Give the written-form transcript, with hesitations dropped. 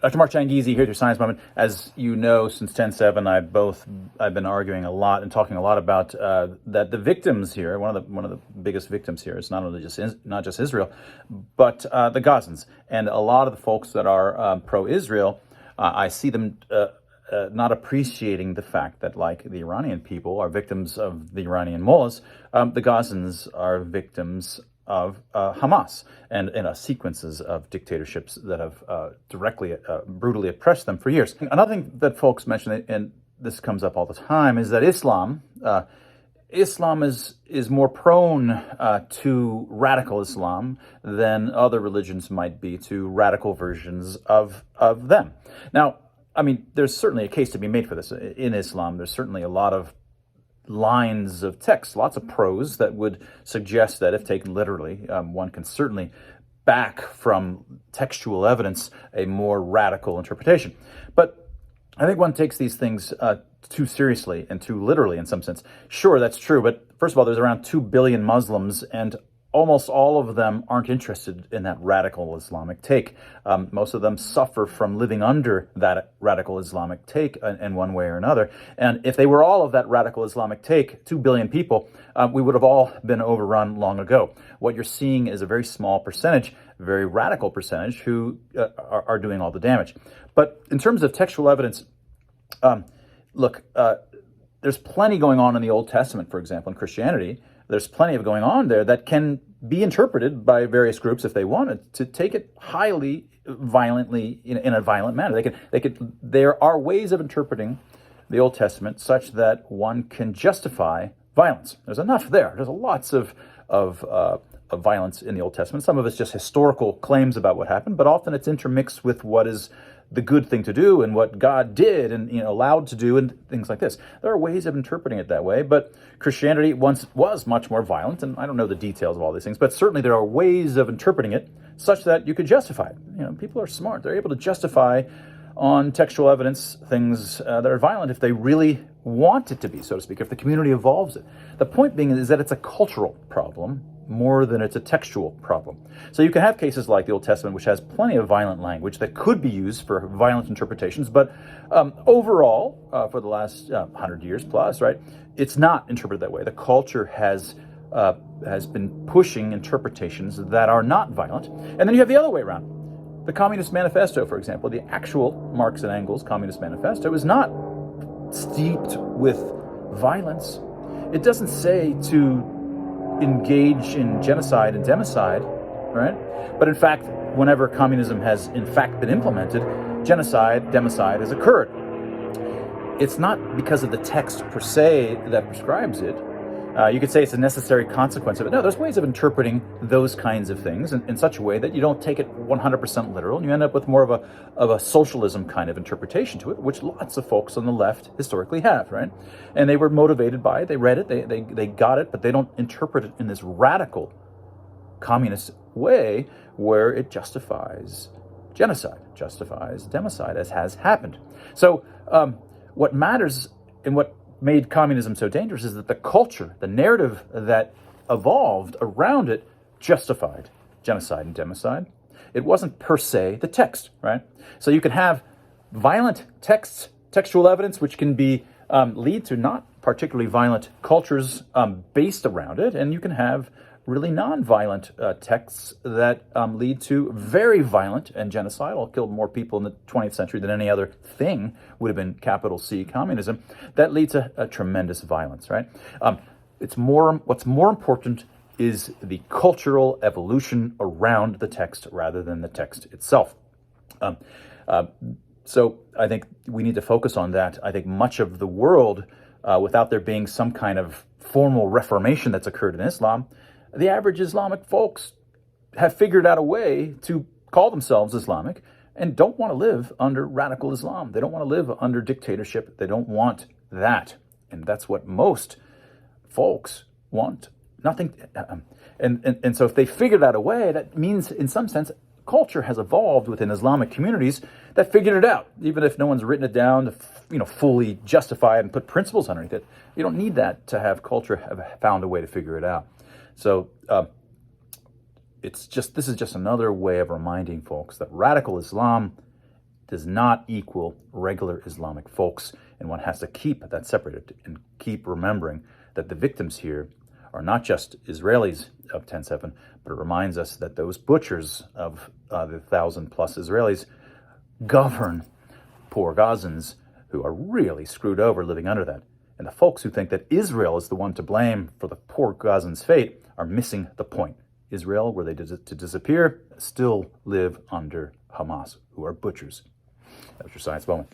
Dr. Mark Changizi here at your Science Moment. As you know, since 10/7, I've been arguing a lot and talking a lot about that the victims here, one of the biggest victims here, is not just Israel, but the Gazans, and a lot of the folks that are pro-Israel. I see them not appreciating the fact that, like the Iranian people are victims of the Iranian mullahs, the Gazans are victims of Hamas and sequences of dictatorships that have directly, brutally oppressed them for years. Another thing that folks mention, and this comes up all the time, is that Islam is more prone to radical Islam than other religions might be to radical versions of them. Now, I mean, there's certainly a case to be made for this. In Islam, there's certainly a lot of lines of text, lots of prose that would suggest that, if taken literally, one can certainly back from textual evidence a more radical interpretation. But I think one takes these things too seriously and too literally in some sense. Sure, that's true, but first of all, there's around 2 billion Muslims, and almost all of them aren't interested in that radical Islamic take. Most of them suffer from living under that radical Islamic take in one way or another. And if they were all of that radical Islamic take, 2 billion people, we would have all been overrun long ago. What you're seeing is a very small percentage, very radical percentage, who are doing all the damage. But in terms of textual evidence, look, there's plenty going on in the Old Testament, for example, in Christianity. There's plenty of going on there that can be interpreted by various groups if they wanted to take it highly violently in a violent manner. There are ways of interpreting the Old Testament such that one can justify violence. There's enough there. There's lots of violence in the Old Testament. Some of it's just historical claims about what happened, but often it's intermixed with what is the good thing to do and what God did and allowed to do and things like this. There are ways of interpreting it that way, but Christianity once was much more violent, and I don't know the details of all these things, but certainly there are ways of interpreting it such that you could justify it. People are smart. They're able to justify on textual evidence things that are violent if they really want it to be, so to speak, if the community evolves it. The point being is that it's a cultural problem more than it's a textual problem. So you can have cases like the Old Testament, which has plenty of violent language that could be used for violent interpretations, but overall, for the last 100 years plus, right, it's not interpreted that way. The culture has been pushing interpretations that are not violent. And then you have the other way around. The Communist Manifesto, for example, the actual Marx and Engels Communist Manifesto is not steeped with violence. It doesn't say to engage in genocide and democide, right? But in fact, whenever communism has in fact been implemented, genocide, democide has occurred. It's not because of the text per se that prescribes it. You could say it's a necessary consequence of it. No, there's ways of interpreting those kinds of things in such a way that you don't take it 100% literal, and you end up with more of a socialism kind of interpretation to it, which lots of folks on the left historically have, right? And they were motivated by it, they read it, they got it, but they don't interpret it in this radical communist way where it justifies genocide, justifies democide, as has happened. So what matters and what made communism so dangerous is that the culture, the narrative that evolved around it, justified genocide and democide. It wasn't per se the text, right? So you can have violent texts, textual evidence, which can be lead to not particularly violent cultures based around it, and you can have really non-violent texts that lead to very violent and genocidal, killed more people in the 20th century than any other thing would have been capital C communism, that lead to a tremendous violence, right? What's more important is the cultural evolution around the text rather than the text itself. So I think we need to focus on that. I think much of the world, without there being some kind of formal reformation that's occurred in Islam, the average Islamic folks have figured out a way to call themselves Islamic and don't want to live under radical Islam. They don't want to live under dictatorship. They don't want that. And that's what most folks want. Nothing. And so if they figured out a way, that means in some sense, culture has evolved within Islamic communities that figured it out, even if no one's written it down to fully justify it and put principles underneath it. You don't need that to have culture have found a way to figure it out. So this is just another way of reminding folks that radical Islam does not equal regular Islamic folks, and one has to keep that separated and keep remembering that the victims here are not just Israelis of 10/7, but it reminds us that those butchers of the 1,000+ Israelis govern poor Gazans who are really screwed over living under that. And the folks who think that Israel is the one to blame for the poor Gazans' fate are missing the point. Israel, were they to disappear, still live under Hamas, who are butchers. That was your Science Moment.